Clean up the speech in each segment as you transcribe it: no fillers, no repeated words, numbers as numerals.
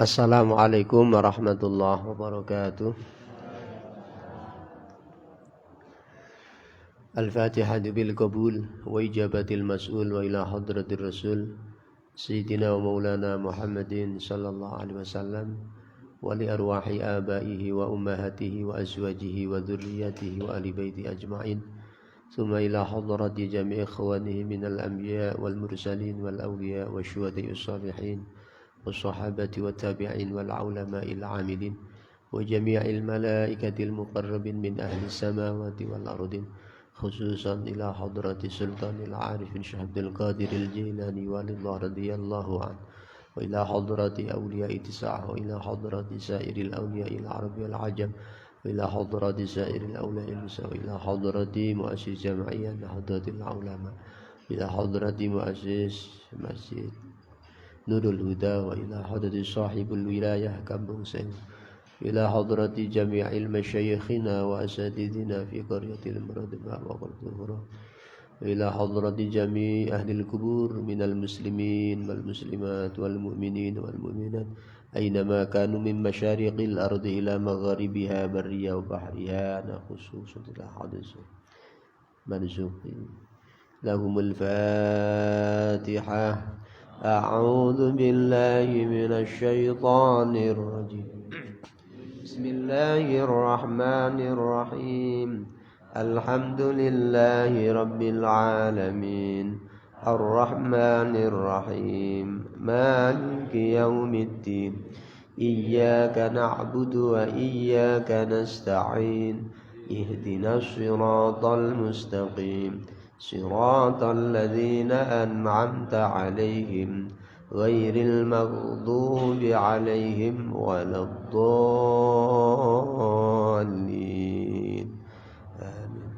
Assalamualaikum warahmatullahi wabarakatuh. Al-Fatihah bil qabul wa ijabatil mas'ul wa ila hadratir rasul Sayyidina wa maulana Muhammadin sallallahu alaihi wasallam wa li arwahi abaihi wa ummahatihi wa azwajihi wa dhurriyyatihi wa ahli baiti ajma'in thumma ila hadrati jami'i ikhwanihi minal anbiya wal mursalin wal awliya wa syuhada'i salihin والصحابة والتابعين والعلماء العاملين وجميع الملائكة المقربين من أهل السماوات والأرض خصوصا إلى حضرة سلطان العارف شيخ عبد القادر الجيلاني والي الله رضي الله عنه وإلى حضرة أولياء تسعة وإلى حضرة سائر الأولياء العرب والعجم وإلى حضرة سائر الأولياء المسلمين وإلى حضرة مؤسس جمعية حضرة العلماء إلى حضرة مؤسس مسجد Nurul Huda wa ila hadrati sahibul wilayah Kampung Seng ila hadrati jami'il masyayikhina wa asatidina fi qaryatil muradimah wa qartuhura wa ila hadrati jami' ahlil kubur minal muslimin wal muslimat wal mu'minin wal mu'minat aynama kanu min masyariqil ardi ila magharibiha barriya wa bahriha na khususun ila hadis manzuqin lahumul fatihah. أعوذ بالله من الشيطان الرجيم بسم الله الرحمن الرحيم الحمد لله رب العالمين الرحمن الرحيم مالك يوم الدين إياك نعبد وإياك نستعين اهدنا الصراط المستقيم صراط الذين أنعمت عليهم غير المغضوب عليهم ولا الضالين آمين.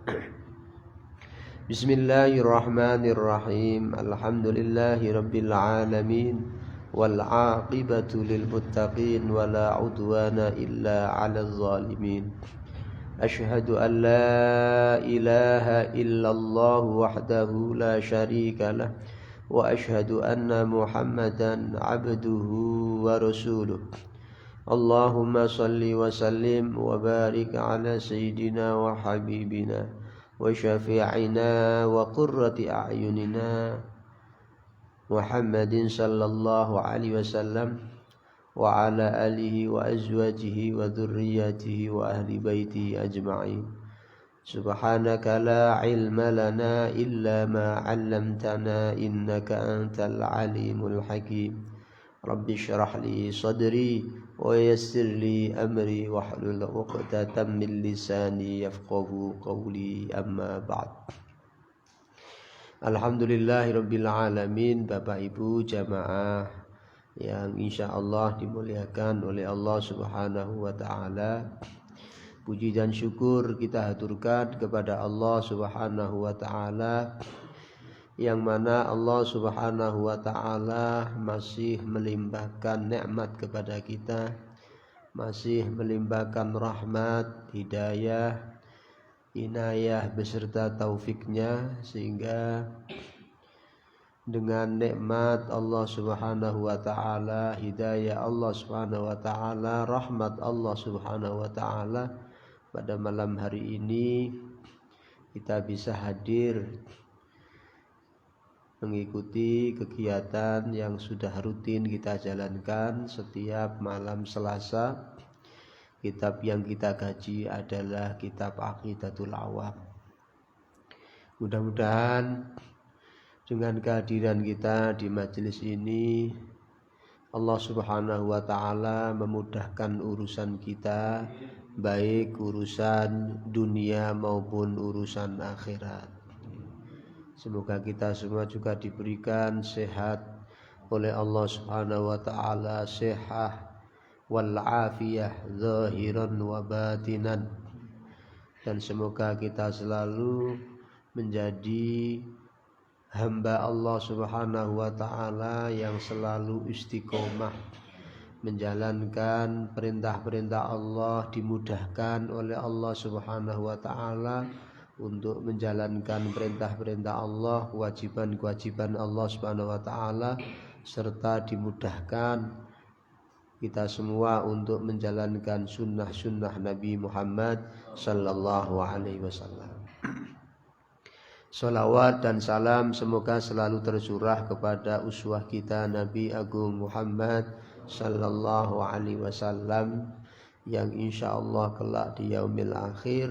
بسم الله الرحمن الرحيم الحمد لله رب العالمين والعاقبة للمتقين ولا عدوان إلا على الظالمين أشهد أن لا إله إلا الله وحده لا شريك له وأشهد أن محمدا عبده ورسوله اللهم صل وسلم وبارك على سيدنا وحبيبنا وشفيعنا وقرة أعيننا محمد صلى الله عليه وسلم وعلى آله وأزواجه وذرياته وأهل بيته أجمعين سبحانك لا علم لنا إلا ما علمتنا إنك أنت العليم الحكيم رب اشرح لي صدري ويسر لي أمري واحلل عقدة من لساني يفقه قولي أما بعد. Alhamdulillahirabbil alamin. Bapak Ibu jamaah yang insya Allah dimuliakan oleh Allah Subhanahu wa ta'ala, puji dan syukur kita haturkan kepada Allah Subhanahu wa ta'ala, yang mana Allah Subhanahu wa ta'ala masih melimpahkan nikmat kepada kita, masih melimpahkan rahmat, hidayah, inayah beserta taufiknya, sehingga dengan nikmat Allah Subhanahu wa ta'ala, hidayah Allah Subhanahu wa ta'ala, rahmat Allah Subhanahu wa ta'ala, pada malam hari ini kita bisa hadir mengikuti kegiatan yang sudah rutin kita jalankan setiap malam Selasa. Kitab yang kita kaji adalah kitab Aqidatul Awam. Mudah-mudahan dengan kehadiran kita di majelis ini, Allah Subhanahu wa ta'ala memudahkan urusan kita, baik urusan dunia maupun urusan akhirat. Semoga kita semua juga diberikan sehat oleh Allah Subhanahu wa ta'ala, sehat wal afiyah zahiran wa batinan, dan semoga kita selalu menjadi hamba Allah Subhanahu wa ta'ala yang selalu istiqomah menjalankan perintah-perintah Allah, dimudahkan oleh Allah Subhanahu wa ta'ala untuk menjalankan perintah-perintah Allah, kewajiban-kewajiban Allah Subhanahu wa ta'ala, serta dimudahkan kita semua untuk menjalankan sunnah-sunnah Nabi Muhammad sallallahu alaihi wasallam. Salawat dan salam semoga selalu tercurah kepada uswah kita Nabi Agung Muhammad sallallahu alaihi wasallam yang insyaallah kelak di yaumil akhir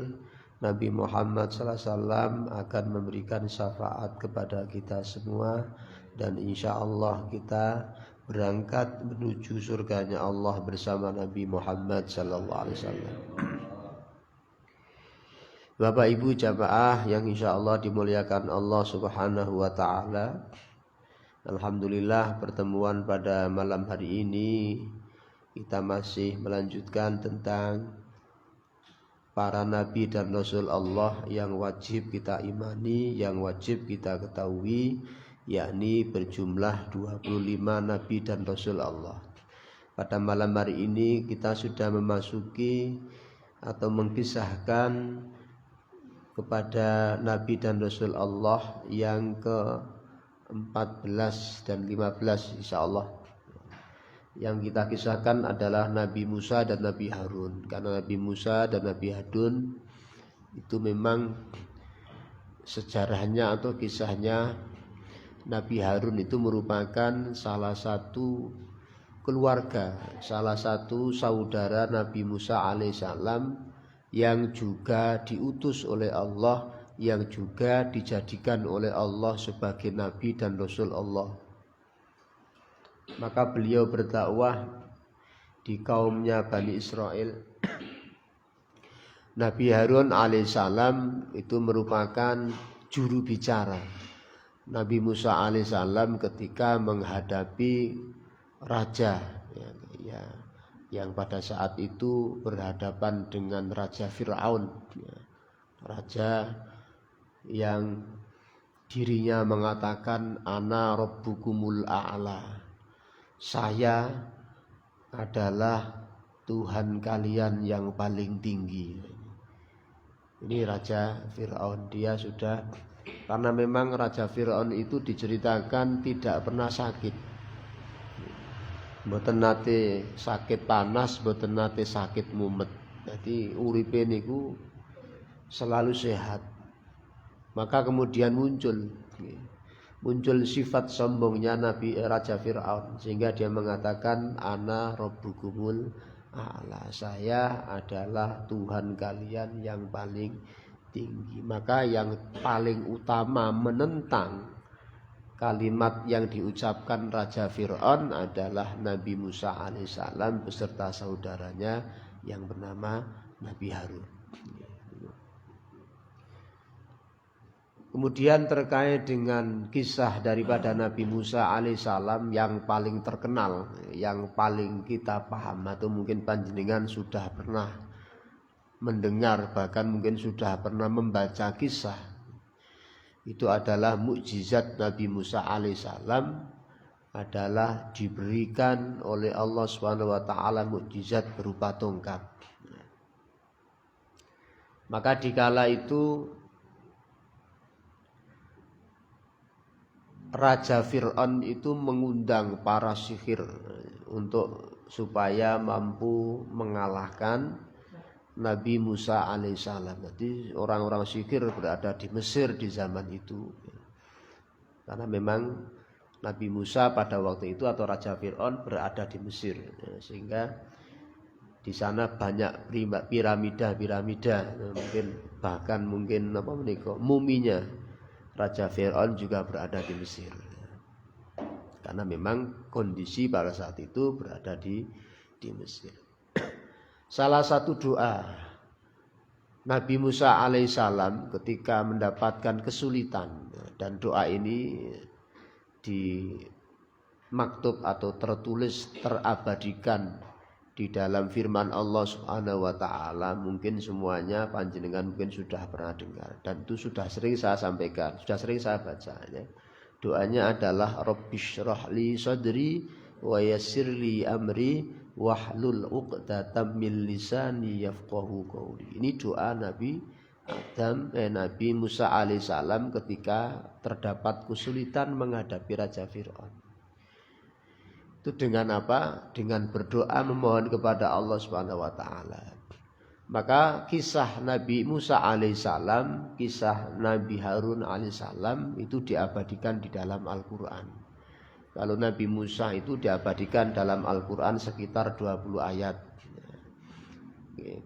Nabi Muhammad sallallahu alaihi wasallam akan memberikan syafaat kepada kita semua dan insyaallah kita berangkat menuju surganya Allah bersama Nabi Muhammad sallallahu alaihi wasallam. Bapak Ibu jamaah yang insyaallah dimuliakan Allah Subhanahu wa taala. Alhamdulillah pertemuan pada malam hari ini kita masih melanjutkan tentang para nabi dan rasul Allah yang wajib kita imani, yang wajib kita ketahui, yakni berjumlah 25 nabi dan rasul Allah. Pada malam hari ini kita sudah memasuki atau mengkisahkan kepada nabi dan rasul Allah yang ke-14 dan 15 insyaallah. Yang kita kisahkan adalah Nabi Musa dan Nabi Harun. Karena Nabi Musa dan Nabi Harun itu memang sejarahnya atau kisahnya, Nabi Harun itu merupakan salah satu keluarga, salah satu saudara Nabi Musa alaihissalam yang juga diutus oleh Allah, yang juga dijadikan oleh Allah sebagai Nabi dan Rasul Allah. Maka beliau berdakwah di kaumnya Bani Israel. Nabi Harun alaihissalam itu merupakan juru bicara Nabi Musa alaihissalam ketika menghadapi raja yang pada saat itu berhadapan dengan Raja Fir'aun, raja yang dirinya mengatakan ana rabbukumul a'la, saya adalah Tuhan kalian yang paling tinggi. Ini Raja Fir'aun, dia sudah, karena memang Raja Fir'aun itu diceritakan tidak pernah sakit, mboten nate sakit panas, mboten nate sakit mumet. Jadi uripe niku selalu sehat. Maka kemudian muncul sifat sombongnya Nabi Raja Fir'aun, sehingga dia mengatakan ana rabbukumul a'la, saya adalah Tuhan kalian yang paling tinggi. Maka yang paling utama menentang kalimat yang diucapkan Raja Fir'aun adalah Nabi Musa alaihissalam beserta saudaranya yang bernama Nabi Harun. Kemudian terkait dengan kisah daripada Nabi Musa alaihissalam yang paling terkenal, yang paling kita paham, atau mungkin panjenengan sudah pernah mendengar, bahkan mungkin sudah pernah membaca kisah, itu adalah mukjizat Nabi Musa alaihissalam, adalah diberikan oleh Allah Subhanahu wa taala mukjizat berupa tongkat. Maka dikala itu Raja Fir'aun itu mengundang para sihir untuk supaya mampu mengalahkan Nabi Musa alaihissalam. Jadi orang-orang sihir berada di Mesir di zaman itu. Karena memang Nabi Musa pada waktu itu atau Raja Fir'aun berada di Mesir, sehingga di sana banyak piramida, mungkin muminya Raja Fir'aun juga berada di Mesir. Karena memang kondisi pada saat itu berada di Mesir. Salah satu doa Nabi Musa alaihissalam ketika mendapatkan kesulitan, dan doa ini di maktub atau tertulis, terabadikan di dalam firman Allah Subhanahu wa taala, mungkin semuanya panjenengan mungkin sudah pernah dengar dan itu sudah sering saya sampaikan, sudah sering saya baca ya. Doanya adalah Rabbishrah li sadri wa yassir li amri wahlul 'uqdatam min lisani yafqahu qawli. Ini doa Nabi Musa alaihissalam ketika terdapat kesulitan menghadapi Raja Fir'aun. Itu dengan apa? Dengan berdoa memohon kepada Allah Subhanahu wa taala. Maka kisah Nabi Musa alaihissalam, kisah Nabi Harun alaihissalam itu diabadikan di dalam Al-Qur'an. Kalau Nabi Musa itu diabadikan dalam Al-Qur'an sekitar 20 ayat.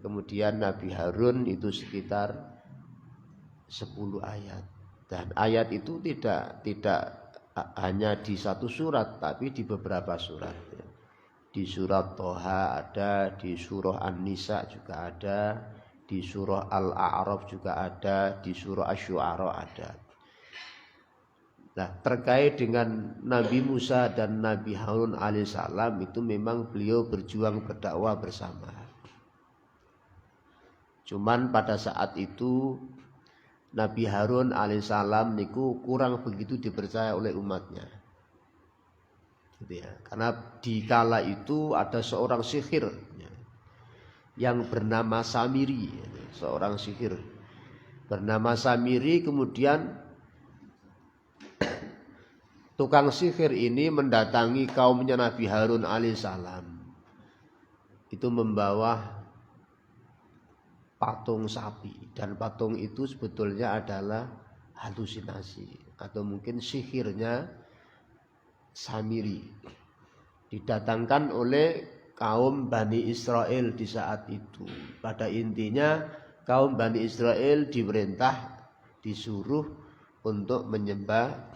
Kemudian Nabi Harun itu sekitar 10 ayat. Dan ayat itu tidak hanya di satu surat, tapi di beberapa surat. Di surat Toha ada, di surah An-Nisa juga ada, di surah Al-A'raf juga ada, di surah Asy-Syu'ara ada. Nah, terkait dengan Nabi Musa dan Nabi Harun alaihissalam itu memang beliau berjuang berdakwah bersama. Cuman pada saat itu Nabi Harun alaihissalam niku kurang begitu dipercaya oleh umatnya, gitu ya. Karena di kala itu ada seorang sihir yang bernama Samiri, seorang sihir bernama Samiri. Kemudian tukang sihir ini mendatangi kaumnya Nabi Harun alaihissalam, itu membawa patung sapi, dan patung itu sebetulnya adalah halusinasi atau mungkin sihirnya Samiri, didatangkan oleh kaum Bani Israel di saat itu. Pada intinya kaum Bani Israel disuruh untuk menyembah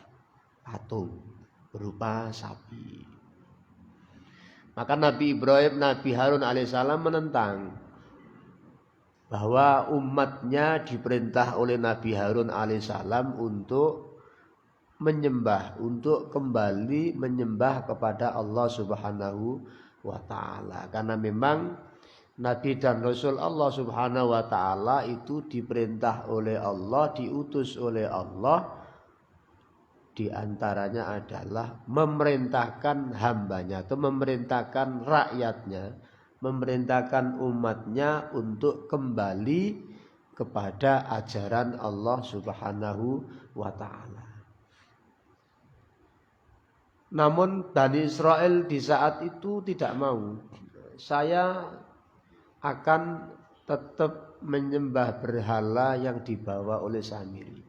patung berupa sapi. Maka Nabi Ibrahim, Nabi Harun alaihissalam menentang bahwa umatnya diperintah oleh Nabi Harun alaihissalam untuk menyembah, untuk kembali menyembah kepada Allah Subhanahu wa taala. Karena memang Nabi dan Rasul Allah Subhanahu wa taala itu diperintah oleh Allah, diutus oleh Allah, di antaranya adalah memerintahkan hambanya atau memerintahkan rakyatnya, memerintahkan umatnya untuk kembali kepada ajaran Allah Subhanahu wa taala. Namun Bani Israel di saat itu tidak mau. Saya akan tetap menyembah berhala yang dibawa oleh Samiri.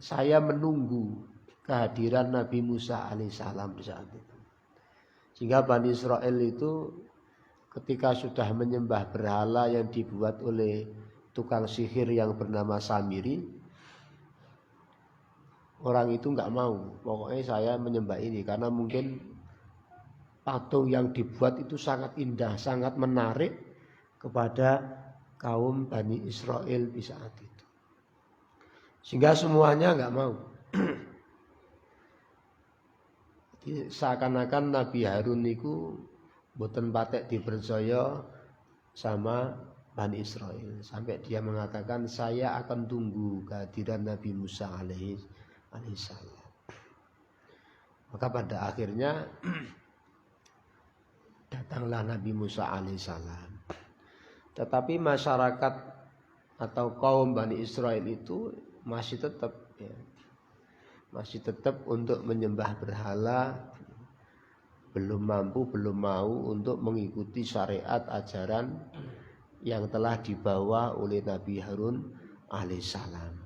Saya menunggu kehadiran Nabi Musa alaihissalam di saat itu. Sehingga Bani Israel itu ketika sudah menyembah berhala yang dibuat oleh tukang sihir yang bernama Samiri, orang itu enggak mau. Pokoknya saya menyembah ini karena mungkin patung yang dibuat itu sangat indah, sangat menarik kepada kaum Bani Israel di saat itu. Sehingga semuanya enggak mau. Jadi seakan-akan Nabi Harun itu boten patek dipercaya sama Bani Israel, sampai dia mengatakan saya akan tunggu kehadiran Nabi Musa alaihissalam. Maka pada akhirnya datanglah Nabi Musa alaihissalam. Tetapi masyarakat atau kaum Bani Israel itu masih tetap untuk menyembah berhala, belum mampu, belum mau untuk mengikuti syariat ajaran yang telah dibawa oleh Nabi Harun alaihissalam.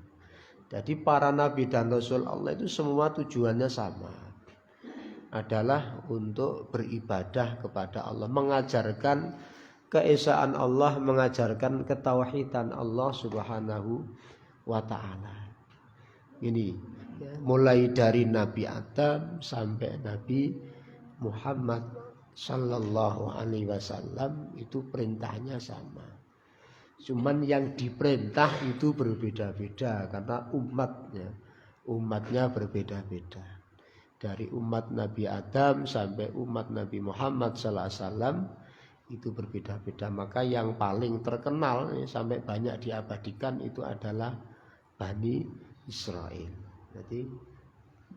Jadi para nabi dan rasul Allah itu semua tujuannya sama, adalah untuk beribadah kepada Allah, mengajarkan keesaan Allah, mengajarkan ketauhidan Allah Subhanahu wa taala. Ini mulai dari Nabi Adam sampai Nabi Muhammad sallallahu alaihi wasallam itu perintahnya sama. Cuman yang diperintah itu berbeda-beda karena umatnya berbeda-beda. Dari umat Nabi Adam sampai umat Nabi Muhammad sallallahu alaihi wasallam itu berbeda-beda. Maka yang paling terkenal sampai banyak diabadikan itu adalah Bani Israel. Jadi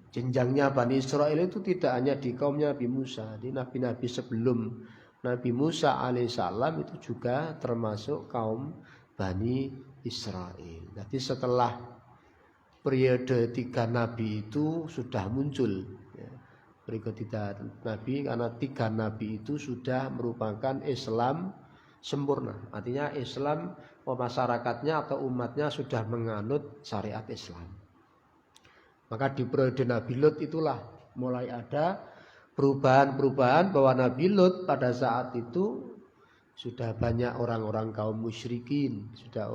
jenjangnya Bani Israel itu tidak hanya di kaumnya Nabi Musa, di nabi-nabi sebelum Nabi Musa alaihissalam itu juga termasuk kaum Bani Israel. Jadi setelah periode 3 nabi itu sudah muncul berikutnya Nabi, karena 3 Nabi itu sudah merupakan Islam sempurna. Artinya Islam masyarakatnya atau umatnya sudah menganut syariat Islam. Maka di periode Nabi Lut itulah mulai ada perubahan-perubahan bahwa Nabi Lut pada saat itu sudah banyak orang-orang kaum musyrikin, sudah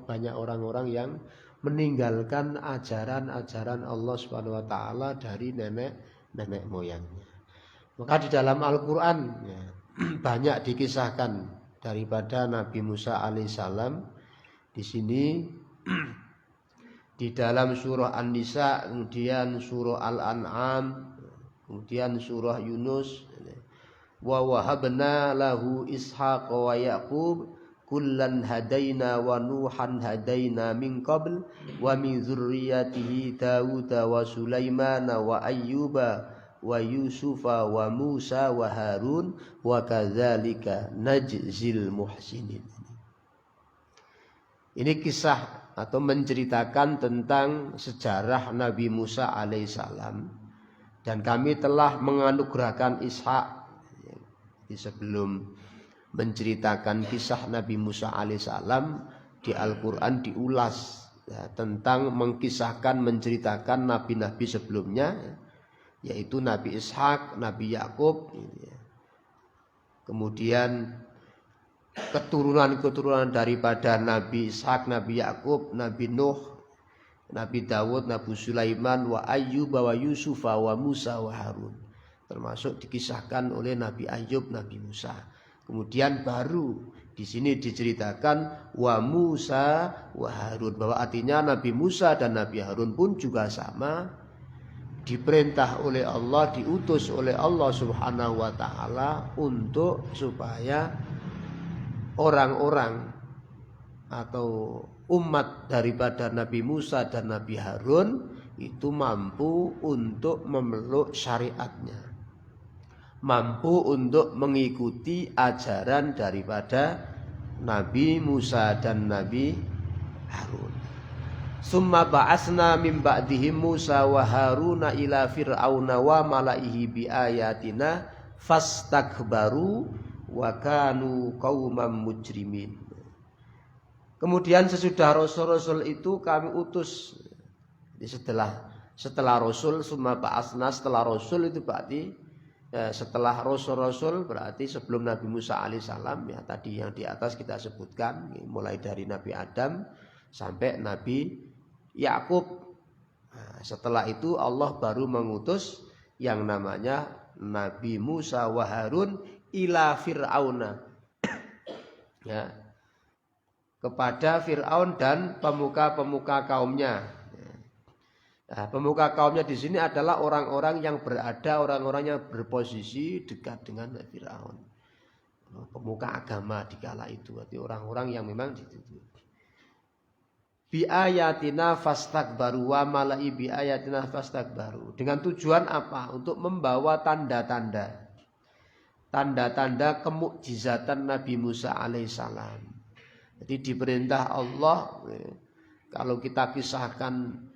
banyak orang-orang yang meninggalkan ajaran-ajaran Allah Subhanahu wa taala dari nenek moyangnya. Maka di dalam Al-Qur'an ya, banyak dikisahkan daripada Nabi Musa alaihissalam. Di sini di dalam surah An-Nisa, kemudian surah Al-An'am, kemudian surah Yunus. Wa wahabna lahu Ishaq wa Yaqub kullan hadaina wa Nuhan hadaina min qabl wa min dzurriyyatihi Daud wa Sulaiman wa Ayyuba wa Yusufa wa Musa wa Harun wa kadzalika najzil muhsinin. Ini kisah atau menceritakan tentang sejarah Nabi Musa alaihissalam, dan kami telah menganugerahkan Ishak. Sebelum menceritakan kisah Nabi Musa alaihissalam, di Al-Quran diulas ya, tentang menceritakan nabi-nabi sebelumnya, yaitu Nabi Ishak, Nabi Yakub, kemudian keturunan-keturunan daripada Nabi Ishak, Nabi Yakub, Nabi Nuh, Nabi Dawud, Nabi Sulaiman, wa Ayyub, wa Yusuf, wa Musa, wa Harun. Termasuk dikisahkan oleh Nabi Ayub, Nabi Musa. Kemudian baru di sini diceritakan wa Musa wa Harun, bahwa artinya Nabi Musa dan Nabi Harun pun juga sama, diperintah oleh Allah, diutus oleh Allah Subhanahu wa taala untuk supaya orang-orang atau umat daripada Nabi Musa dan Nabi Harun itu mampu untuk memeluk syariatnya, mampu untuk mengikuti ajaran daripada Nabi Musa dan Nabi Harun. Summa ba'asna min ba'dihim Musa wa Haruna ila fir'auna wa mala'ihi bi ayatina fastakbaru wa kanu qauman mujrimin. Kemudian sesudah rasul-rasul itu kami utus. Setelah rasul, summa ba'asna, setelah rasul itu berarti setelah rasul-rasul berarti sebelum Nabi Musa alaihissalam, ya tadi yang di atas kita sebutkan, mulai dari Nabi Adam sampai Nabi Yakub. Setelah itu Allah baru mengutus yang namanya Nabi Musa wa Harun ila Fir'auna, ya, kepada Fir'aun dan pemuka-pemuka kaumnya. Nah, pemuka kaumnya di sini adalah orang-orang yang orang-orang yang berposisi dekat dengan Fir'aun, pemuka agama di kala itu, arti orang-orang yang memang di situ. Bi ayatina fastakbaru wa mala'i bi ayatina fastakbaru. Dengan tujuan apa? Untuk membawa tanda-tanda kemukjizatan Nabi Musa alaihissalam. Jadi diperintah Allah, kalau kita kisahkan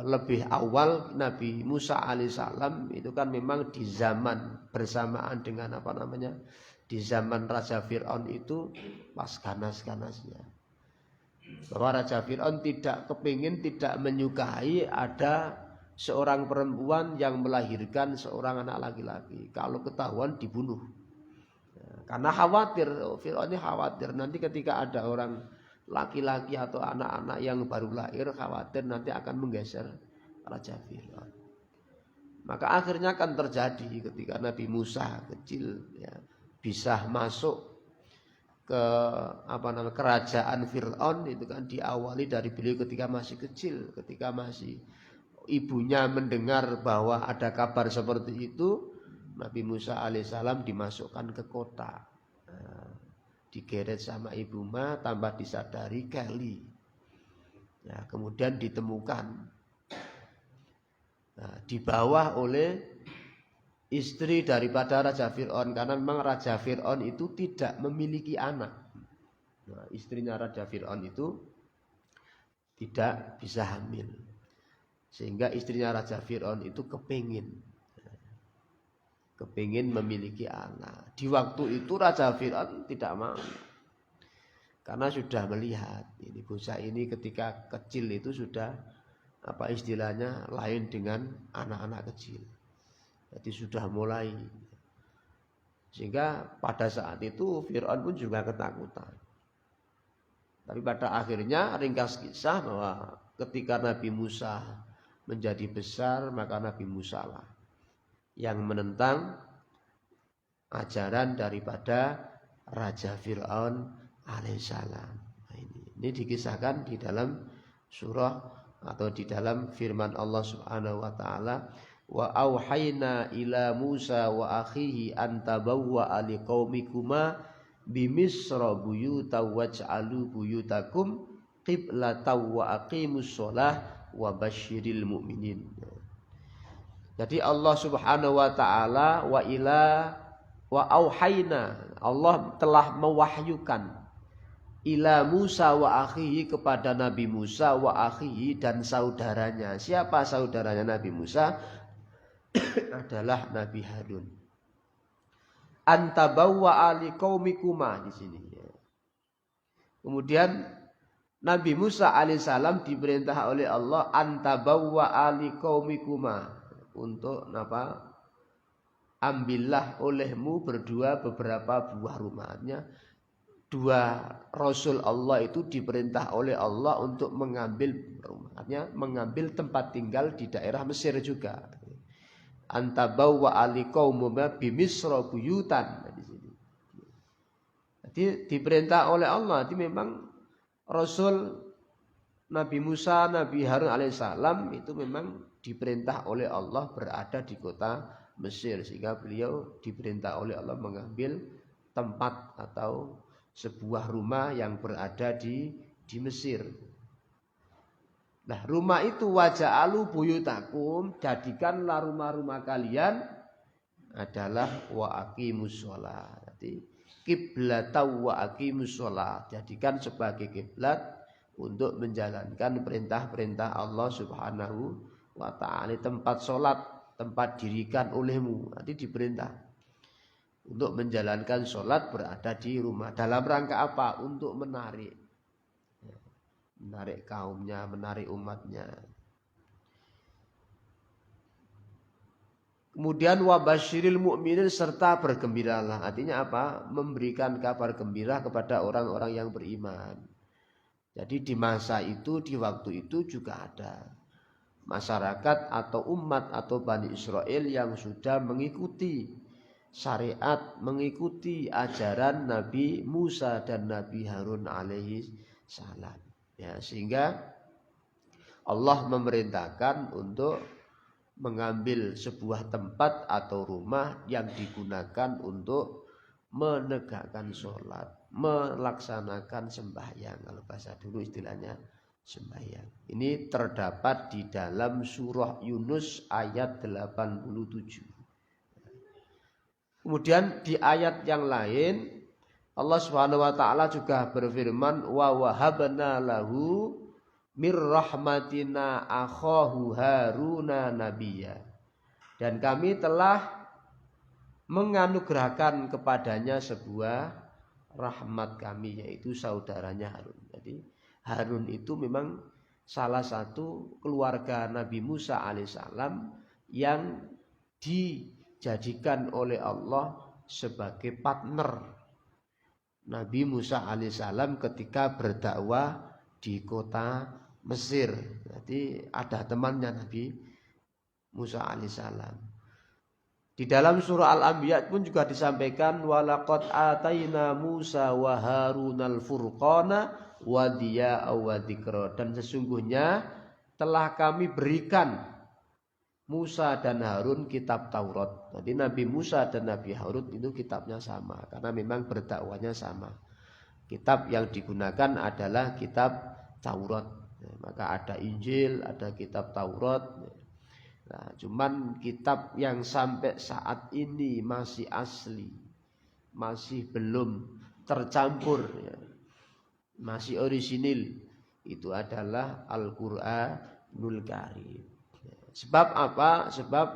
lebih awal, Nabi Musa alaihissalam itu kan memang di zaman bersamaan dengan di zaman Raja Fir'aun itu pas ganas-ganasnya, bahwa Raja Fir'aun tidak menyukai ada seorang perempuan yang melahirkan seorang anak laki-laki. Kalau ketahuan dibunuh, karena khawatir, Fir'aun ini khawatir nanti ketika ada orang laki-laki atau anak-anak yang baru lahir, khawatir nanti akan menggeser Raja Fir'aun. Maka akhirnya akan terjadi ketika Nabi Musa kecil, ya, bisa masuk ke kerajaan Fir'aun, itu kan diawali dari beliau ketika masih kecil, ketika masih ibunya mendengar bahwa ada kabar seperti itu, Nabi Musa alaihissalam dimasukkan ke kota. Digeret sama ibu tambah disadari keli, ya, kemudian ditemukan, dibawa oleh istri daripada Raja Fir'aun, karena memang Raja Fir'aun itu tidak memiliki anak. Istrinya Raja Fir'aun itu tidak bisa hamil, sehingga istrinya Raja Fir'aun itu kepingin kepingin memiliki anak. Di waktu itu Raja Fir'aun tidak mau. Karena sudah melihat ini bocah ini ketika kecil itu sudah apa istilahnya lain dengan anak-anak kecil. Jadi sudah mulai. Sehingga pada saat itu Fir'aun pun juga ketakutan. Tapi pada akhirnya ringkas kisah bahwa ketika Nabi Musa menjadi besar, maka Nabi Musa lah yang menentang ajaran daripada Raja Fir'aun alaihissalam. Nah, ini dikisahkan di dalam surah atau di dalam firman Allah Subhanahu wa taala, wa auhayna ila Musa wa akhihi an tabawwa liqaumikuma bimisra buyuta waj'alu buyutakum qiblatan wa aqimus shalah wa basyiril mu'minin. Jadi Allah Subhanahu wa taala wa auhayna, Allah telah mewahyukan ila Musa wa akhihi kepada Nabi Musa wa akhihi dan saudaranya. Siapa saudaranya Nabi Musa? Adalah Nabi Harun. Antabawwa liqaumikuma di sini. Kemudian Nabi Musa alaihissalam diperintah oleh Allah antabawwa liqaumikuma untuk apa? Ambillah olehmu berdua beberapa buah rumahnya. Dua Rasul Allah itu diperintah oleh Allah untuk mengambil rumahnya, mengambil tempat tinggal di daerah Mesir juga. Antabawwa aliqaumuma bimisra buyutan di sini. Jadi diperintah oleh Allah. Jadi memang Rasul Nabi Musa, Nabi Harun alaihissalam itu memang diperintah oleh Allah berada di kota Mesir, sehingga beliau diperintah oleh Allah mengambil tempat atau sebuah rumah yang berada di Mesir. Nah, rumah itu waja'alu buyutakum, jadikanlah rumah-rumah kalian adalah wa aqimus shalah. Jadi qiblatan wa aqimus shalah, jadikan sebagai kiblat untuk menjalankan perintah-perintah Allah Subhanahu wa taala. Tempat salat, tempat dirikan olehmu. Nanti diperintah untuk menjalankan sholat berada di rumah. Dalam rangka apa? Untuk menarik kaumnya, menarik umatnya. Kemudian wabasyiril mu'minin, serta bergembiralah. Artinya apa? Memberikan kabar gembira kepada orang-orang yang beriman. Jadi di masa itu, di waktu itu juga ada masyarakat atau umat atau Bani Israel yang sudah mengikuti syariat, mengikuti ajaran Nabi Musa dan Nabi Harun alaihi salam. Ya, sehingga Allah memerintahkan untuk mengambil sebuah tempat atau rumah yang digunakan untuk menegakkan sholat, melaksanakan sembahyang. Kalau bahasa dulu istilahnya sembahyang. Ini terdapat di dalam surah Yunus ayat 87. Kemudian di ayat yang lain Allah Subhanahu wa taala juga berfirman wa wahabna lahu mir rahmatina akhahu Haruna nabiyya. Dan kami telah menganugerahkan kepadanya sebuah rahmat kami, yaitu saudaranya Harun. Jadi Harun itu memang salah satu keluarga Nabi Musa alaihissalam yang dijadikan oleh Allah sebagai partner Nabi Musa alaihissalam ketika berdakwah di kota Mesir. Jadi ada temannya Nabi Musa alaihissalam. Di dalam surah Al-Anbiya pun juga disampaikan walaqad ataina Musa wa Harunal furqana wa diya'a wa dzikra, dan sesungguhnya telah kami berikan Musa dan Harun kitab Taurat. Jadi Nabi Musa dan Nabi Harun itu kitabnya sama karena memang berdakwahnya sama. Kitab yang digunakan adalah kitab Taurat. Maka ada Injil, ada kitab Taurat. Nah, cuman kitab yang sampai saat ini masih asli, masih belum tercampur, ya, masih orisinil, itu adalah Al-Qur'anul Karim. Sebab apa? Sebab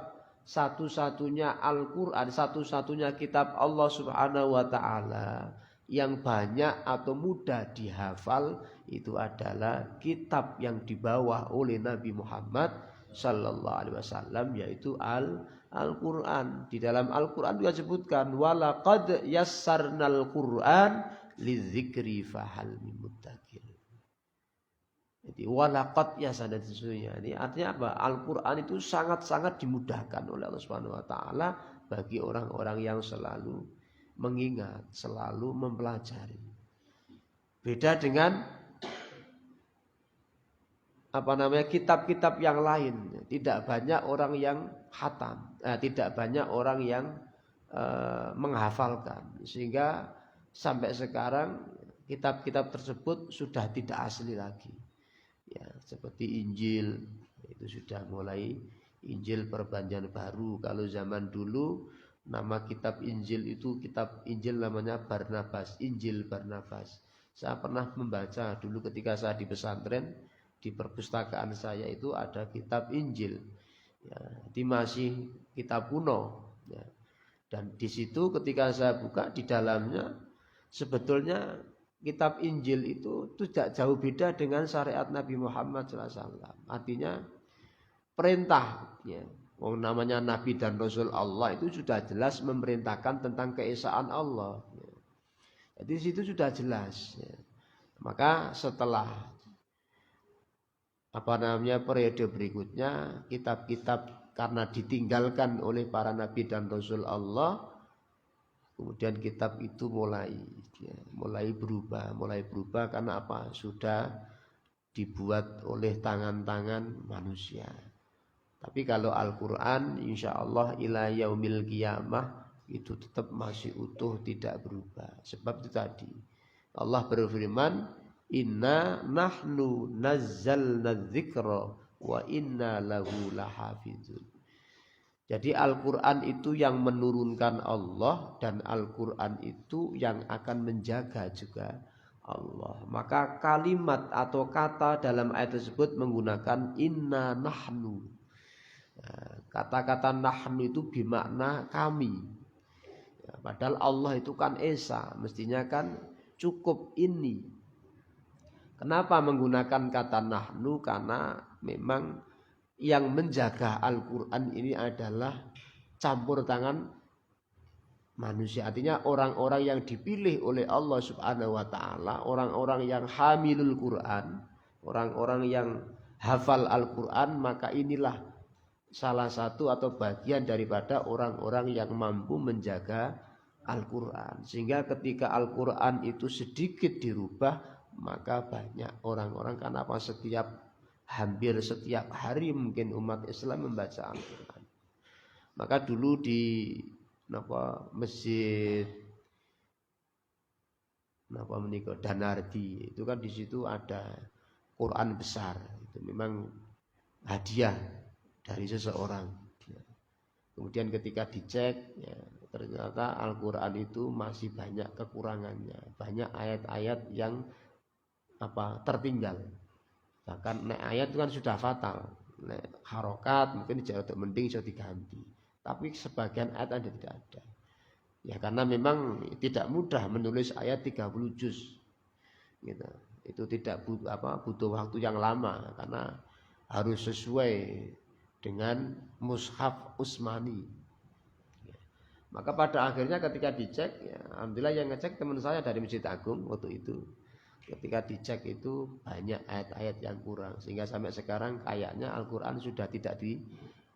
satu-satunya Al-Quran, satu-satunya kitab Allah Subhanahu wa Ta'ala yang banyak atau mudah dihafal itu adalah kitab yang dibawa oleh Nabi Muhammad Sallallahu Alaihi Wasallam, yaitu Al-Quran. Di dalam Al-Quran juga disebutkan walaqad yassarnal Quran lidzikri fahal min muddakir. Jadi walaqad yassarna, sesungguhnya ini artinya apa? Al-Quran itu sangat-sangat dimudahkan oleh Allah Subhanahu Wa Taala bagi orang-orang yang selalu mengingat, selalu mempelajari. Beda dengan kitab-kitab yang lain. Tidak banyak orang yang khatam, tidak banyak orang yang menghafalkan, sehingga sampai sekarang kitab-kitab tersebut sudah tidak asli lagi. Ya, seperti Injil itu sudah mulai Injil perjanjian baru. Kalau zaman dulu nama kitab Injil itu kitab Injil namanya Barnabas, Injil Barnabas. Saya pernah membaca dulu ketika saya di pesantren, di perpustakaan saya itu ada kitab Injil. Ya, itu masih kitab kuno. Ya. Dan di situ ketika saya buka di dalamnya sebetulnya kitab Injil itu tidak jauh beda dengan syariat Nabi Muhammad SAW. Artinya perintah, ya. Namanya Nabi dan Rasul Allah itu sudah jelas memerintahkan tentang keesaan Allah. Ya. Jadi di situ sudah jelas. Ya. Maka setelah periode berikutnya kitab-kitab karena ditinggalkan oleh para Nabi dan Rasul Allah, kemudian kitab itu mulai berubah karena apa? Sudah dibuat oleh tangan-tangan manusia. Tapi kalau Al-Quran insya Allah ila yaumil qiyamah itu tetap masih utuh, tidak berubah. Sebab itu tadi Allah berfirman, inna nahnu nazzalna dzikra wa inna lahu lahafizun. Jadi Al-Quran itu yang menurunkan Allah, dan Al-Quran itu yang akan menjaga juga Allah. Maka kalimat atau kata dalam ayat tersebut menggunakan inna nahnu. Kata-kata nahnu itu bermakna kami. Padahal Allah itu kan esa, mestinya kan cukup ini. Kenapa menggunakan kata nahnu? Karena memang yang menjaga Al-Quran ini adalah campur tangan manusia. Artinya orang-orang yang dipilih oleh Allah Subhanahu wa Ta'ala, orang-orang yang hamilul Quran, orang-orang yang hafal Al-Quran, maka inilah salah satu atau bagian daripada orang-orang yang mampu menjaga Al-Quran. Sehingga ketika Al-Quran itu sedikit dirubah, maka banyak orang-orang, karena apa, hampir setiap hari mungkin umat Islam membaca Al-Quran. Maka dulu di masjid Danardi itu kan di situ ada Quran besar, itu memang hadiah dari seseorang. Kemudian ketika dicek, ya, ternyata Al-Quran itu masih banyak kekurangannya, banyak ayat-ayat yang tertinggal. Bahkan ayat itu kan sudah fatal, harokat mungkin jatuh mending sudah diganti, tapi sebagian ayat tidak ada. Ya karena memang tidak mudah menulis ayat 30 juz, gitu. Itu tidak butuh waktu yang lama, karena harus sesuai dengan mushaf Utsmani. Maka pada akhirnya ketika dicek, ya, alhamdulillah yang ngecek teman saya dari Masjid Agung waktu itu. Ketika dicek itu banyak ayat-ayat yang kurang, sehingga sampai sekarang kayaknya Al-Quran sudah tidak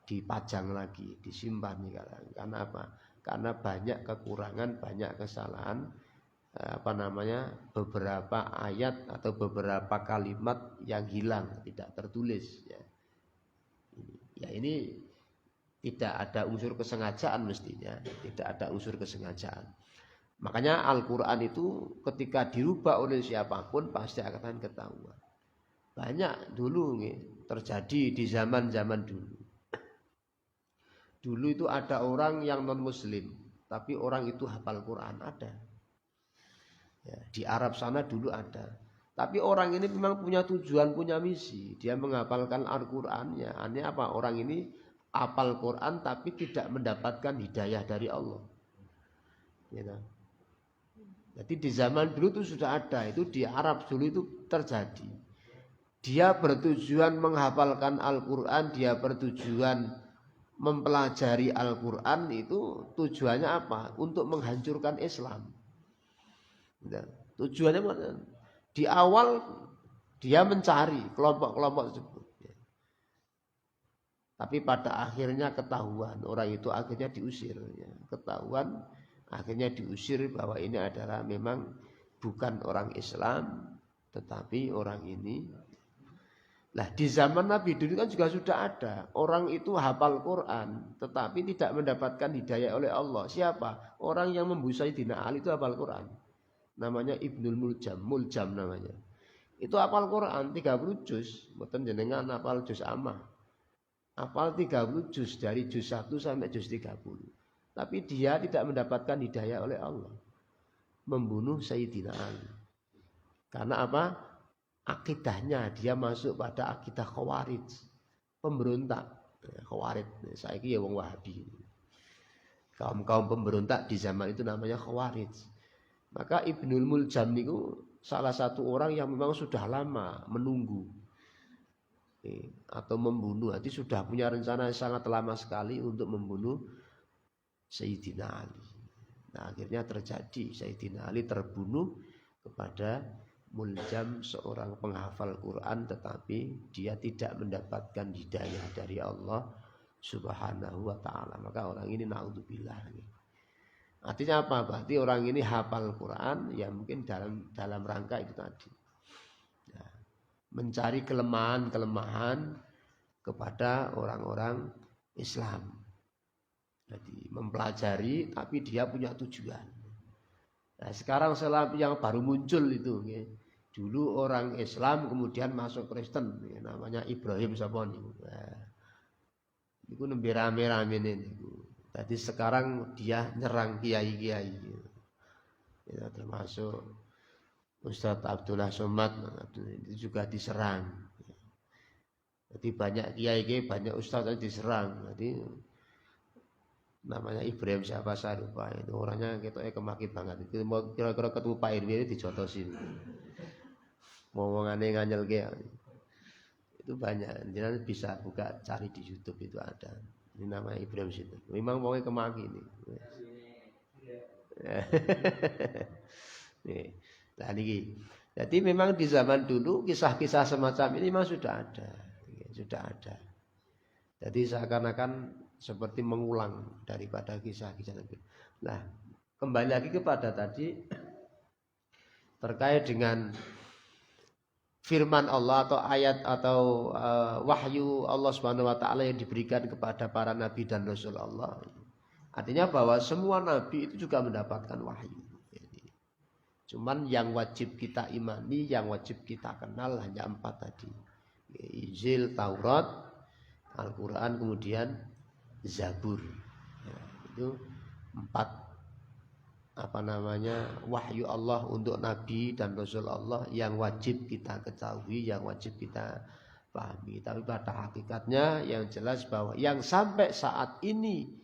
dipajang lagi, disimpan sekarang. Karena apa? Karena banyak kekurangan, banyak kesalahan, beberapa ayat atau beberapa kalimat yang hilang, tidak tertulis. Ya ini tidak ada unsur kesengajaan, mestinya tidak ada unsur kesengajaan. Makanya Al-Quran itu ketika dirubah oleh siapapun pasti akan ketahuan. Banyak dulu terjadi di zaman-zaman dulu. Dulu itu ada orang yang non muslim, tapi orang itu hafal Quran, ada. Ya, di Arab sana dulu ada. Tapi orang ini memang punya tujuan, punya misi. Dia menghafalkan Al-Quran. Ya, aneh apa? Orang ini hafal Quran tapi tidak mendapatkan hidayah dari Allah. Gitu. Jadi di zaman dulu itu sudah ada, itu di Arab dulu itu terjadi. Dia bertujuan menghafalkan Al-Quran, dia bertujuan mempelajari Al-Quran, itu tujuannya apa? Untuk menghancurkan Islam. Gitu. Tujuannya di awal dia mencari kelompok-kelompok tersebut. Tapi pada akhirnya ketahuan, orang itu akhirnya diusir. Ketahuan, akhirnya diusir bahwa ini adalah memang bukan orang Islam, tetapi orang ini. Nah di zaman Nabi dulu kan juga sudah ada orang itu hafal Quran, tetapi tidak mendapatkan hidayah oleh Allah. Siapa? Orang yang membusai Sayyidina Ali itu hafal Quran. Namanya Ibnul Muljam namanya. Itu hafal Quran 30 juz, mboten jenengan hafal juz amah. Hafal 30 juz dari juz 1 sampai juz 30. Tapi dia tidak mendapatkan hidayah oleh Allah. Membunuh Sayyidina Ali. Karena apa? Akidahnya dia masuk pada akidah Khawarij. Pemberontak. Khawarij. Saiki ya wong Wahabi. Kaum-kaum pemberontak di zaman itu namanya Khawarij. Maka Ibnul Muljam itu salah satu orang yang memang sudah lama menunggu atau membunuh. Nanti sudah punya rencana yang sangat lama sekali untuk membunuh Sayyidina Ali. Nah akhirnya terjadi Sayyidina Ali terbunuh kepada Muljam, seorang penghafal Quran, tetapi dia tidak mendapatkan hidayah dari Allah Subhanahu wa ta'ala. Maka orang ini naudzubillah. Artinya apa? Berarti orang ini hafal Quran ya mungkin dalam rangka itu tadi. Nah, mencari kelemahan-kelemahan kepada orang-orang Islam. Jadi mempelajari tapi dia punya tujuan. Nah, sekarang yang baru muncul itu, ya. Dulu orang Islam kemudian masuk Kristen, ya, namanya Ibrahim Saponi. Nah, itu nembe rame-rame ini. Jadi sekarang dia nyerang kiai-kiai, ya, termasuk Ustadz Abdullah Somad itu juga diserang. Jadi banyak kiai-kiai, banyak ustadz yang diserang. Jadi namanya Ibrahim siapa saya lupa, itu orangnya ketoknya kemaki banget. Itu mau kira-kira ketemu Pak Irwi dijotosin. Ngomongannya nganyel kayak itu banyak. Jangan bisa buka cari di YouTube itu ada. Ini namanya Ibrahim situ. Memang mau kemaki ini. Nih, nah ini. Jadi memang di zaman dulu kisah-kisah semacam ini memang sudah ada, sudah ada. Jadi seakan-akan seperti mengulang daripada kisah-kisah itu. Nah, kembali lagi kepada tadi terkait dengan firman Allah atau ayat atau wahyu Allah Subhanahu wa taala yang diberikan kepada para nabi dan rasul Allah. Artinya bahwa semua nabi itu juga mendapatkan wahyu. Cuman yang wajib kita imani, yang wajib kita kenal hanya 4 tadi. Injil, Taurat, Al-Qur'an, kemudian Zabur. Ya, itu 4 wahyu Allah untuk Nabi dan Rasul Allah yang wajib kita ketahui, yang wajib kita pahami. Tapi pada hakikatnya yang jelas bahwa yang sampai saat ini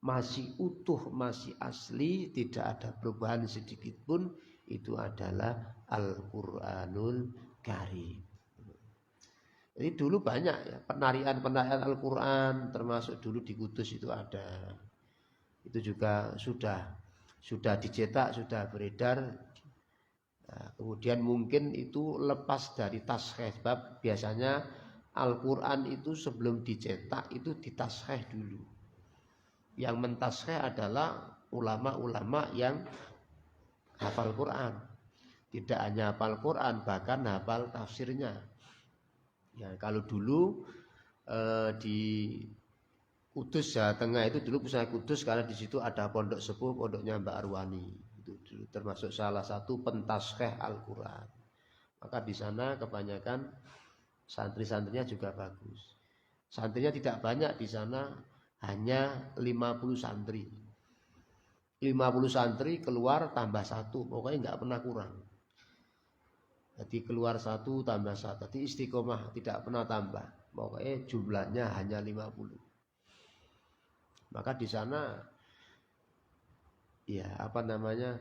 masih utuh, masih asli, tidak ada perubahan sedikit pun, itu adalah Al-Qur'anul Karim. Jadi dulu banyak ya penarian-penarian Al-Qur'an, termasuk dulu di Kudus itu ada. Itu juga sudah dicetak, sudah beredar. Nah, kemudian mungkin itu lepas dari taskhih, sebab biasanya Al-Quran itu sebelum dicetak itu ditaskhih dulu. Yang mentaskhih adalah ulama-ulama yang hafal Quran. Tidak hanya hafal Quran, bahkan hafal tafsirnya. Ya, kalau dulu di Kudus, Jawa Tengah itu dulu pusat Kudus karena di situ ada pondok sepuh, pondoknya Mbak Arwani. Itu dulu termasuk salah satu pentaskhih Al-Qur'an. Maka di sana kebanyakan santri-santrinya juga bagus. Santrinya tidak banyak di sana, hanya 50 santri. 50 santri keluar tambah 1, pokoknya enggak pernah kurang. Jadi keluar 1 tambah 1, jadi istiqomah tidak pernah tambah. Pokoknya jumlahnya hanya 50. Maka di sana ya banyak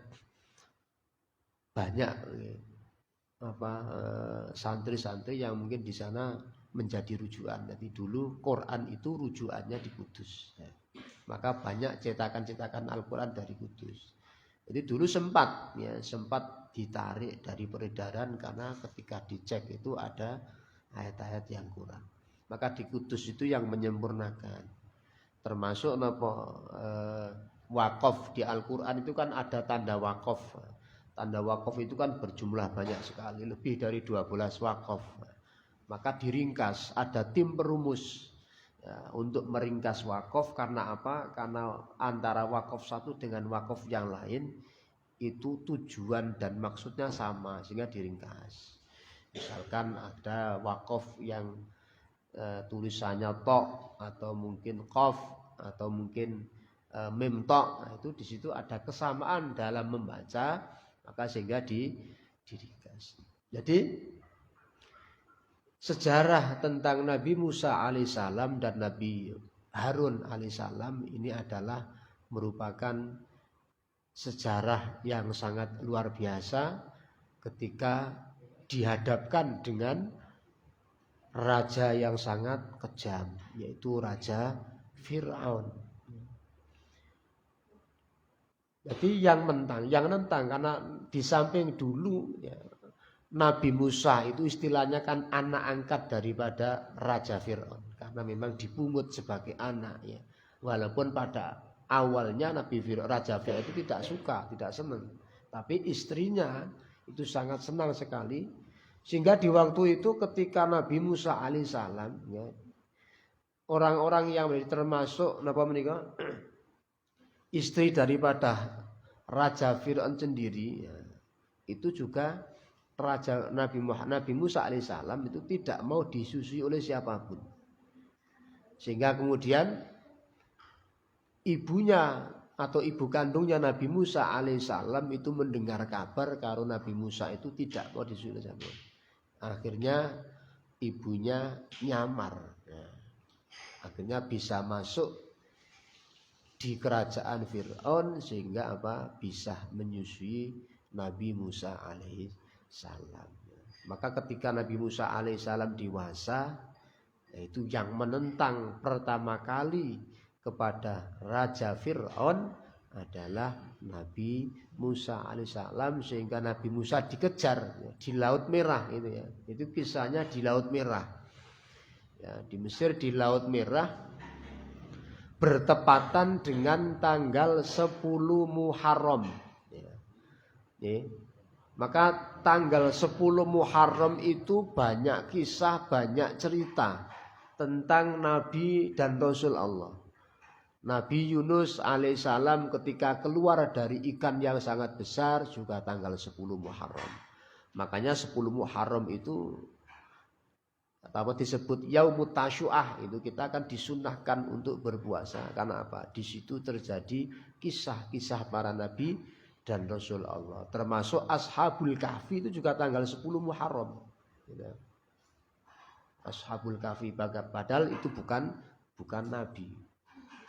santri-santri yang mungkin di sana menjadi rujukan. Jadi dulu Quran itu rujukannya di Kudus. Maka banyak cetakan-cetakan Al-Quran dari Kudus. Jadi dulu sempat ditarik dari peredaran karena ketika dicek itu ada ayat-ayat yang kurang. Maka di Kudus itu yang menyempurnakan. Termasuk wakaf di Al-Quran itu kan ada tanda wakaf. Tanda wakaf itu kan berjumlah banyak sekali, lebih dari 12 wakaf. Maka diringkas, ada tim perumus ya, untuk meringkas wakaf. Karena apa? Karena antara wakaf satu dengan wakaf yang lain itu tujuan dan maksudnya sama, sehingga diringkas. Misalkan ada wakaf yang tulisannya tok atau mungkin qaf atau mungkin mim tok, nah, itu di situ ada kesamaan dalam membaca, maka sehingga diringkas. Jadi sejarah tentang Nabi Musa alaihissalam dan Nabi Harun alaihissalam ini adalah merupakan sejarah yang sangat luar biasa ketika dihadapkan dengan raja yang sangat kejam, yaitu Raja Fir'aun. Jadi yang nentang karena di samping dulu ya, Nabi Musa itu istilahnya kan anak angkat daripada Raja Fir'aun, karena memang dipungut sebagai anak ya. Walaupun pada awalnya Raja Fir'aun itu tidak suka, tidak senang, tapi istrinya itu sangat senang sekali. Sehingga di waktu itu ketika Nabi Musa alaihissalam ya, orang-orang yang termasuk istri daripada Raja Fir'aun sendiri ya, itu juga Nabi Musa alaihissalam itu tidak mau disusui oleh siapapun. Sehingga kemudian ibunya atau ibu kandungnya Nabi Musa alaihissalam itu mendengar kabar kalau Nabi Musa itu tidak mau disusui oleh siapapun. Akhirnya ibunya nyamar, ya. Akhirnya bisa masuk di kerajaan Fir'aun sehingga bisa menyusui Nabi Musa alaihissalam. Maka ketika Nabi Musa alaihissalam dewasa, yaitu yang menentang pertama kali kepada Raja Fir'aun adalah Nabi Musa alaihissalam, sehingga Nabi Musa dikejar ya, di Laut Merah itu ya. Itu kisahnya di Laut Merah. Ya, di Mesir di Laut Merah bertepatan dengan tanggal 10 Muharram. Ya. Ya. Maka tanggal 10 Muharram itu banyak kisah, banyak cerita tentang Nabi dan Rasul Allah. Nabi Yunus alaihissalam ketika keluar dari ikan yang sangat besar juga tanggal 10 Muharram. Makanya 10 Muharram itu disebut Yaumut Tasyu'ah, itu kita akan disunahkan untuk berpuasa. Karena apa? Di situ terjadi kisah-kisah para nabi dan Rasul Allah. Termasuk Ashabul Kahfi itu juga tanggal 10 Muharram. Ashabul Kahfi padahal itu bukan nabi.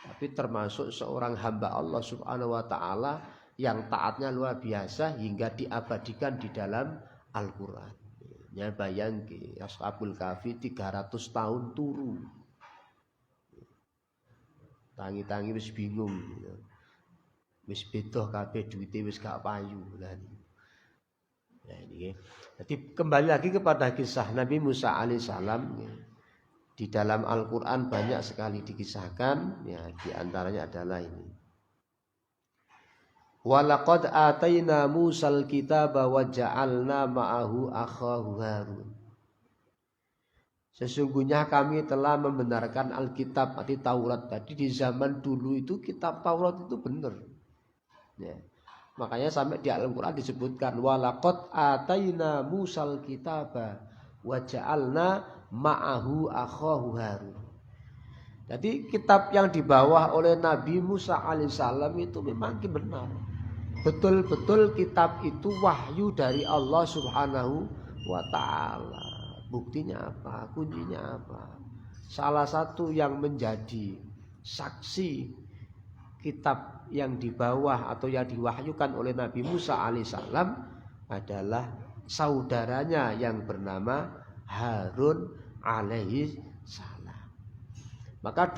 Tapi termasuk seorang hamba Allah subhanahu wa ta'ala yang taatnya luar biasa hingga diabadikan di dalam Al-Quran. Ya bayangke Ashabul Kahfi 300 tahun turu. Tangi-tangi wis bingung. Wis bedoh kabeh duwite wis gak payu. Nah ini. Jadi kembali lagi kepada kisah Nabi Musa alaihissalam ya. Di dalam Al-Quran banyak sekali dikisahkan, ya, di antaranya adalah ini. Walaqad ataina Musal kitaba wa ja'alna ma'ahu akhahu Harun. Sesungguhnya kami telah membenarkan Alkitab, arti Taurat. Tadi di zaman dulu itu kitab Taurat itu benar. Ya. Makanya sampai di Al-Quran disebutkan walaqad ataina Musal kitaba wa ja'alna ma'ahu akhahu Harun. Jadi kitab yang dibawa oleh Nabi Musa alaihissalam itu memang benar. Betul-betul kitab itu wahyu dari Allah subhanahu wa ta'ala. Buktinya apa? Kuncinya apa? Salah satu yang menjadi saksi kitab yang di bawah atau yang diwahyukan oleh Nabi Musa alaihissalam adalah saudaranya yang bernama Harun alaihissalam. Maka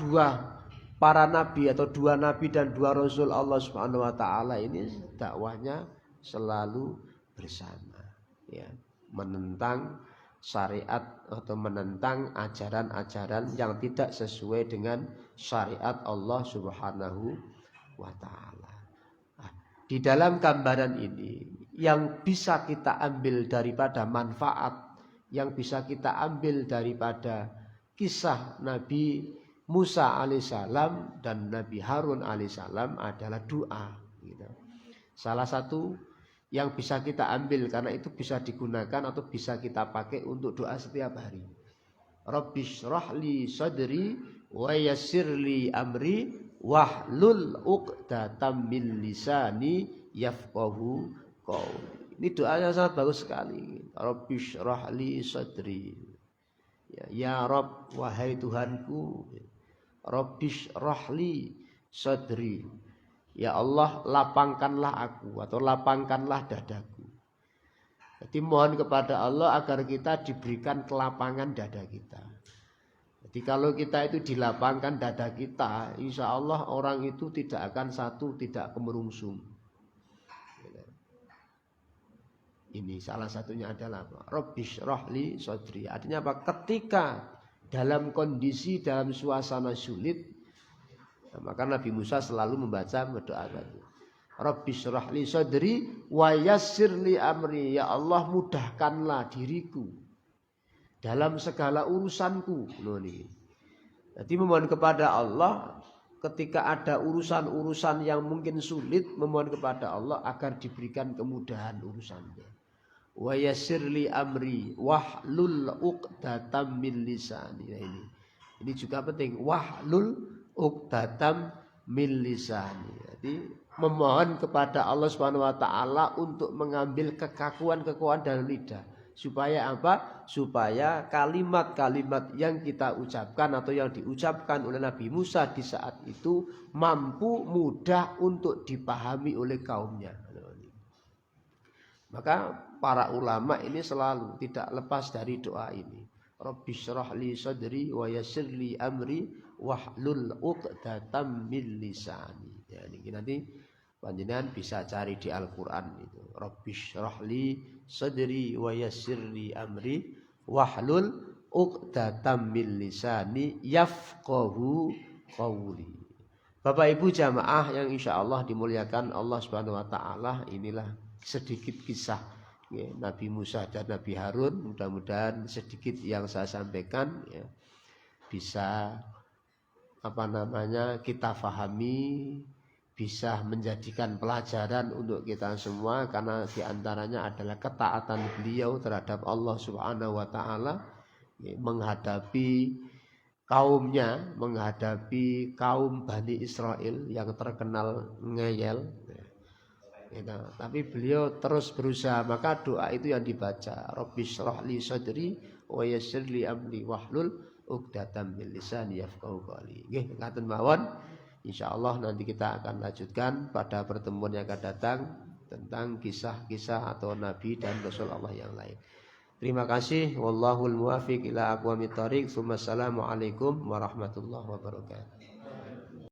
para nabi atau dua nabi dan dua rasul Allah Subhanahu wa taala ini dakwahnya selalu bersama, ya, menentang syariat atau menentang ajaran-ajaran yang tidak sesuai dengan syariat Allah Subhanahu wa taala. Di dalam gambaran ini yang bisa kita ambil daripada manfaat, yang bisa kita ambil daripada kisah Nabi Musa alaihissalam dan Nabi Harun alaihissalam adalah doa, gitu. Salah satu yang bisa kita ambil karena itu bisa digunakan atau bisa kita pakai untuk doa setiap hari. Rabbishrah li sadri wa yassirli amri wahlul 'uqdatam min lisani yafqahu qauli. Ini doanya sangat bagus sekali. Rabbishrah li sadri. Ya Rabb, wahai Tuhanku, Rabbishrah li sadri. Ya Allah, lapangkanlah aku atau lapangkanlah dadaku. Jadi mohon kepada Allah agar kita diberikan kelapangan dada kita. Jadi kalau kita itu dilapangkan dada kita, insya Allah orang itu tidak akan tidak kemerungsung. Ini salah satunya adalah Rabbishrah li sadri. Artinya apa? Ketika dalam kondisi, dalam suasana sulit, maka Nabi Musa selalu membaca doa tadi. Rabbishrah li sadri wa yassir li amri. Ya Allah, mudahkanlah diriku dalam segala urusanku. Jadi memohon kepada Allah ketika ada urusan-urusan yang mungkin sulit, memohon kepada Allah agar diberikan kemudahan urusannya. Wa yassir li amri wahlul 'uqdatam min lisani. Ini juga penting. Wahlul 'uqdatam min lisani. Jadi memohon kepada Allah Subhanahu wa taala untuk mengambil kekakuan dalam lidah. Supaya apa? Supaya kalimat-kalimat yang kita ucapkan atau yang diucapkan oleh Nabi Musa di saat itu mampu mudah untuk dipahami oleh kaumnya. Maka para ulama ini selalu tidak lepas dari doa ini. Rabbishrah li sadri wa yassir li amri wahlul 'uqdatam min lisani. Ya, ini nanti panjenengan bisa cari di Al-Qur'an itu. Rabbishrah li sadri wa yassir li amri wahlul 'uqdatam min lisani yafqahu qawli. Bapak Ibu jamaah yang insyaallah dimuliakan Allah Subhanahu wa taala, inilah sedikit kisah Nabi Musa dan Nabi Harun. Mudah-mudahan sedikit yang saya sampaikan bisa kita fahami, bisa menjadikan pelajaran untuk kita semua, karena diantaranya adalah ketaatan beliau terhadap Allah Subhanahu wa taala menghadapi kaumnya, menghadapi kaum Bani Israel yang terkenal ngeyel. Tapi beliau terus berusaha, maka doa itu yang dibaca. Rabbishrah li sadri wa yassir li amri wahlul 'uqdatam min lisani yafqahu qawli. Nggih, ngaten mawon. Insyaallah nanti kita akan lanjutkan pada pertemuan yang akan datang tentang kisah-kisah atau nabi dan rasul Allah yang lain. Terima kasih. Wallahul muwaffiq ila aqwamit thoriq. Assalamualaikum warahmatullahi wabarakatuh.